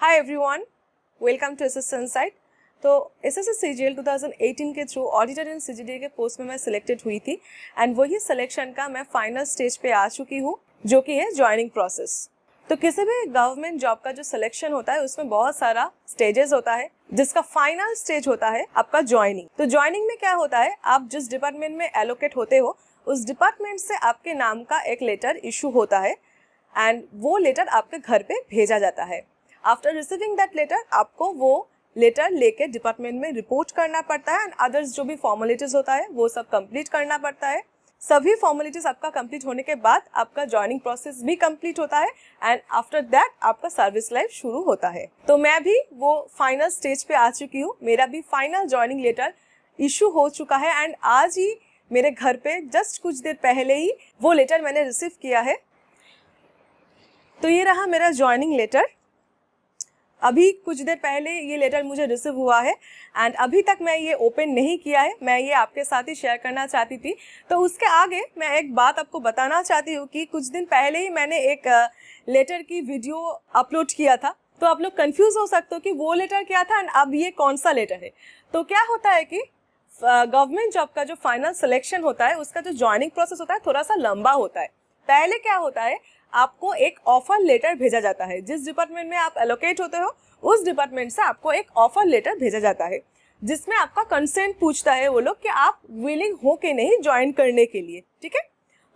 Hi everyone, welcome to SS sunside. तो SSC CGL 2018 के through auditor in CGD के post में मैं सिलेक्टेड हुई थी एंड वही सिलेक्शन का मैं फाइनल स्टेज पे आ चुकी हूँ, जो कि है ज्वाइनिंग प्रोसेस। तो किसी भी गवर्नमेंट जॉब का जो सिलेक्शन होता है उसमें बहुत सारा स्टेजेस होता है, जिसका फाइनल स्टेज होता है आपका ज्वाइनिंग। तो ज्वाइनिंग में क्या होता है, आप जिस डिपार्टमेंट में एलोकेट होते हो उस डिपार्टमेंट से आपके नाम का एक लेटर इशू होता है एंड वो लेटर आपके घर पे भेजा जाता है। आफ्टर रिसीविंग दैट लेटर आपको वो लेटर लेके डिपार्टमेंट में रिपोर्ट करना पड़ता है एंड अदर्स जो भी फॉर्मेलिटीज होता है वो सब कंप्लीट करना पड़ता है। सभी फॉर्मेलिटीज आपका कंप्लीट होने के बाद आपका ज्वाइनिंग प्रोसेस भी कंप्लीट होता है एंड आफ्टर दैट आपका सर्विस लाइफ शुरू होता है। तो मैं भी वो फाइनल स्टेज पे आ चुकी हूँ, मेरा भी फाइनल ज्वाइनिंग लेटर इशू हो चुका है एंड आज ही मेरे घर पे जस्ट कुछ देर पहले ही वो लेटर मैंने रिसीव किया है। तो ये रहा मेरा ज्वाइनिंग लेटर। अभी कुछ देर पहले ये लेटर मुझे रिसीव हुआ है एंड अभी तक मैं ये ओपन नहीं किया है, मैं ये आपके साथ ही शेयर करना चाहती थी। तो उसके आगे मैं एक बात आपको बताना चाहती हूँ कि कुछ दिन पहले ही मैंने एक लेटर की वीडियो अपलोड किया था। तो आप लोग कंफ्यूज हो सकते हो कि वो लेटर क्या था एंड अब ये कौन सा लेटर है। तो क्या होता है कि गवर्नमेंट जॉब का जो फाइनल सिलेक्शन होता है उसका जो ज्वाइनिंग प्रोसेस होता है थोड़ा सा लंबा होता है। पहले क्या होता है, आपको एक ऑफर लेटर भेजा जाता है। जिस डिपार्टमेंट में आप एलोकेट होते हो उस डिपार्टमेंट से आपको एक ऑफर लेटर भेजा जाता है, जिसमें आपका कंसेंट पूछता है वो लोग कि आप विलिंग हो के नहीं ज्वाइन करने के लिए। ठीक है,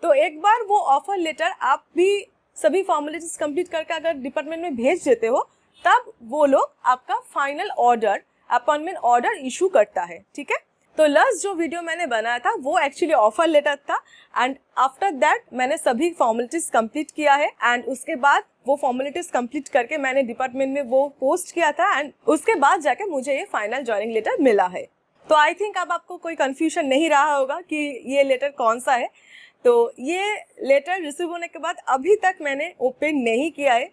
तो एक बार वो ऑफर लेटर आप भी सभी फॉर्मेलिटीज कंप्लीट करके अगर डिपार्टमेंट में भेज देते हो तब वो लोग आपका final order, appointment order issue करता है। ठीक है, तो लास्ट जो वीडियो मैंने बनाया था वो एक्चुअली ऑफर लेटर था एंड आफ्टर दैट मैंने सभी फॉर्मेलिटीज कंप्लीट किया है एंड उसके बाद वो फॉर्मेलिटीज कंप्लीट करके मैंने डिपार्टमेंट में वो पोस्ट किया था एंड उसके बाद जाके मुझे ये फाइनल ज्वाइनिंग लेटर मिला है। तो आई थिंक अब आपको कोई कंफ्यूजन नहीं रहा होगा कि ये लेटर कौन सा है। तो ये लेटर रिसीव होने के बाद अभी तक मैंने ओपन नहीं किया है,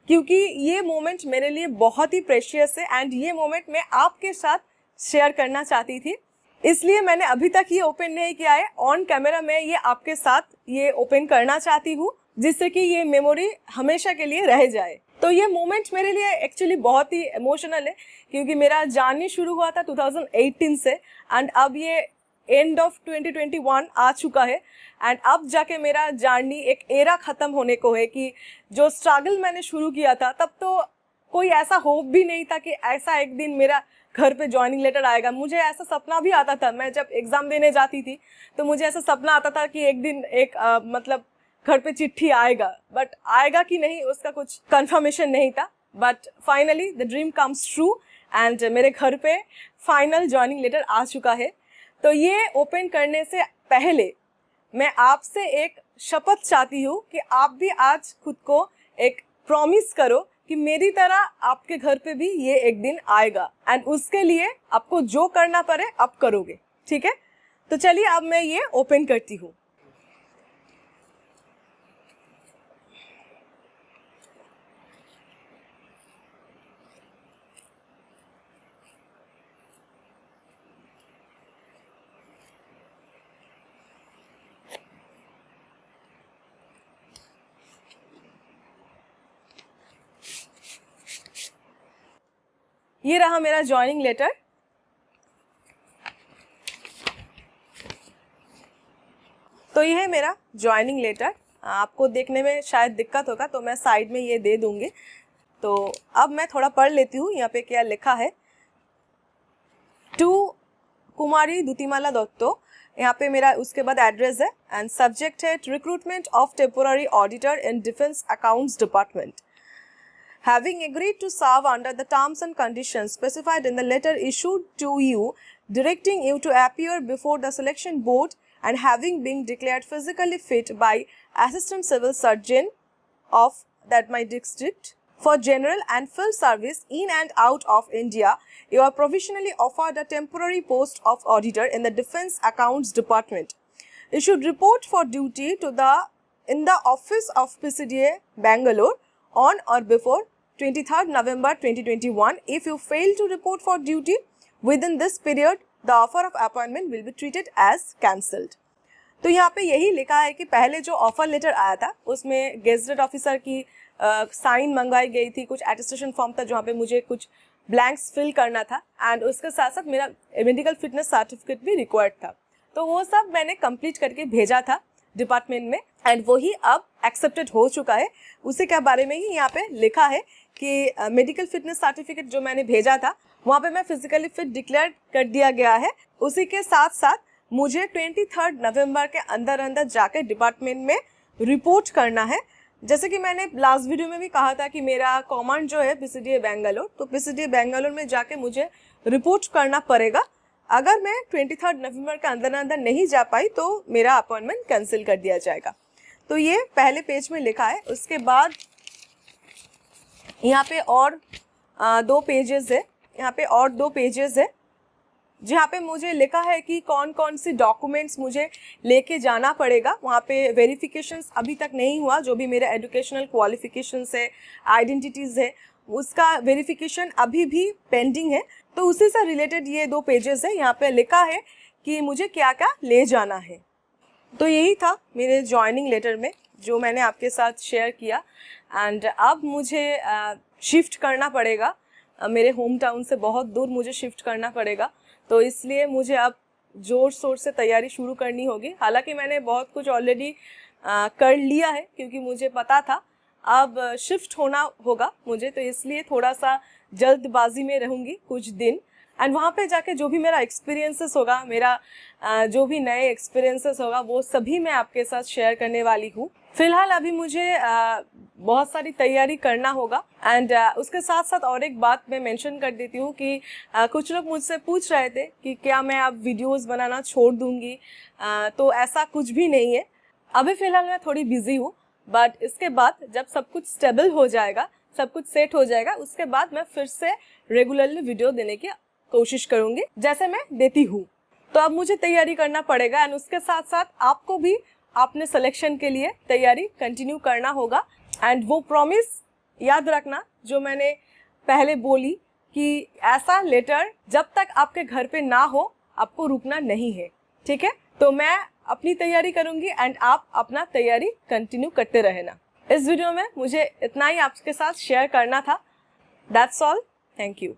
क्योंकि ये मोमेंट मेरे लिए बहुत ही प्रेशियस है एंड ये मोमेंट मैं आपके साथ शेयर करना चाहती थी, इसलिए मैंने अभी तक ये ओपन नहीं किया है। ऑन कैमरा मैं ये आपके साथ ये ओपन करना चाहती हूँ, जिससे कि ये मेमोरी हमेशा के लिए रह जाए। तो ये मोमेंट मेरे लिए एक्चुअली बहुत ही इमोशनल है, क्योंकि मेरा जर्नी शुरू हुआ था 2018 से एंड अब ये एंड ऑफ 2021 आ चुका है एंड अब जाके मेरा जर्नी एक एरा ख़त्म होने को है कि जो स्ट्रगल मैंने शुरू किया था तब तो कोई ऐसा होप भी नहीं था कि ऐसा एक दिन मेरा घर पे ज्वाइनिंग लेटर आएगा। मुझे ऐसा सपना भी आता था, मैं जब एग्ज़ाम देने जाती थी तो मुझे ऐसा सपना आता था कि एक दिन एक मतलब घर पे चिट्ठी आएगा, बट आएगा कि नहीं उसका कुछ कंफर्मेशन नहीं था। But finally the dream comes true and मेरे घर पे फाइनल ज्वाइनिंग लेटर आ चुका है। तो ये ओपन करने से पहले मैं आपसे एक शपथ चाहती हूँ कि आप भी आज खुद को एक प्रॉमिस करो कि मेरी तरह आपके घर पे भी ये एक दिन आएगा एंड उसके लिए आपको जो करना पड़े आप करोगे। ठीक है, तो चलिए अब मैं ये ओपन करती हूँ। ये रहा मेरा ज्वाइनिंग लेटर। तो ये है मेरा ज्वाइनिंग लेटर। आपको देखने में शायद दिक्कत होगा तो मैं साइड में ये दे दूंगी। तो अब मैं थोड़ा पढ़ लेती हूँ यहाँ पे क्या लिखा है। टू कुमारी दुतिमाला दत्तो, यहाँ पे मेरा उसके बाद एड्रेस है एंड सब्जेक्ट है recruitment of temporary auditor in defence accounts department. Having agreed to serve under the terms and conditions specified in the letter issued to you, directing you to appear before the selection board and having been declared physically fit by Assistant Civil Surgeon of that my district for general and field service in and out of India, you are provisionally offered a temporary post of auditor in the Defence Accounts Department. You should report for duty to in the office of PCDA, Bangalore, on or before 23rd November 2021. If you fail to report for duty within this period, the offer of appointment will be treated as cancelled. तो यहाँ पे यही लिखा है कि पहले जो offer letter आया था उसमें गेजेटेड ऑफिसर की साइन मंगवाई गई थी, कुछ अटेस्टेशन फॉर्म था जहाँ पे मुझे कुछ ब्लैंक्स फिल करना था, एंड उसके साथ साथ मेरा मेडिकल फिटनेस सर्टिफिकेट भी रिक्वायर्ड था। तो वो सब मैंने कंप्लीट करके भेजा था डिपार्टमेंट में, एंड वही अब एक्सेप्टेड हो चुका है। उसी के बारे में ही यहाँ पे लिखा है कि मेडिकल फिटनेस सर्टिफिकेट जो मैंने भेजा था वहाँ पे मैं फिजिकली फिट डिक्लेयर कर दिया गया है। उसी के साथ साथ मुझे 23 नवंबर के अंदर अंदर जाकर डिपार्टमेंट में रिपोर्ट करना है। जैसे कि मैंने लास्ट वीडियो में भी कहा था कि मेरा कमांड जो है पीसीडीए बेंगलोर, तो पीसीडीए बेंगलोर में जाके मुझे रिपोर्ट करना पड़ेगा। अगर मैं 23 नवंबर के अंदर नहीं जा पाई तो मेरा अपॉइंटमेंट कैंसिल कर दिया जाएगा। तो ये पहले पेज में लिखा है। उसके बाद यहाँ पे और 2 पेजेस है, यहाँ पे और 2 पेजेस है जहाँ पे मुझे लिखा है कि कौन कौन सी डॉक्यूमेंट्स मुझे लेके जाना पड़ेगा। वहाँ पे वेरिफिकेशंस अभी तक नहीं हुआ, जो भी मेरे एजुकेशनल क्वालिफिकेशंस है, आइडेंटिटीज़ है, उसका वेरिफिकेशन अभी भी पेंडिंग है। तो उसी से रिलेटेड ये 2 पेजेस है, यहाँ पे लिखा है कि मुझे क्या क्या ले जाना है। तो यही था मेरे जॉइनिंग लेटर में जो मैंने आपके साथ शेयर किया। एंड अब मुझे शिफ्ट करना पड़ेगा, मेरे होम टाउन से बहुत दूर मुझे शिफ्ट करना पड़ेगा। तो इसलिए मुझे अब ज़ोर शोर से तैयारी शुरू करनी होगी। हालांकि मैंने बहुत कुछ ऑलरेडी कर लिया है, क्योंकि मुझे पता था अब शिफ्ट होना होगा मुझे, तो इसलिए थोड़ा सा जल्दबाजी में रहूँगी कुछ दिन। एंड वहाँ पे जाके जो भी मेरा एक्सपीरियंसेस होगा, मेरा जो भी नए एक्सपीरियंसेस होगा, वो सभी मैं आपके साथ शेयर करने वाली हूँ। फिलहाल अभी मुझे बहुत सारी तैयारी करना होगा। एंड उसके साथ साथ और एक बात मैं मेंशन कर देती हूँ कि कुछ लोग मुझसे पूछ रहे थे कि क्या मैं अब वीडियोस बनाना छोड़ दूँगी। तो ऐसा कुछ भी नहीं है। अभी फ़िलहाल मैं थोड़ी बिजी हूँ, बट इसके बाद जब सब कुछ स्टेबल हो जाएगा, सब कुछ सेट हो जाएगा, उसके बाद मैं फिर से रेगुलरली वीडियो देने की कोशिश करूँगी जैसे मैं देती हूँ। तो अब मुझे तैयारी करना पड़ेगा, एंड उसके साथ साथ आपको भी अपने सिलेक्शन के लिए तैयारी कंटिन्यू करना होगा। एंड वो प्रॉमिस याद रखना जो मैंने पहले बोली कि ऐसा लेटर जब तक आपके घर पे ना हो आपको रुकना नहीं है, ठीक है। तो मैं अपनी तैयारी करूंगी एंड आप अपना तैयारी कंटिन्यू करते रहना। इस वीडियो में मुझे इतना ही आपके साथ शेयर करना था। That's all, thank you.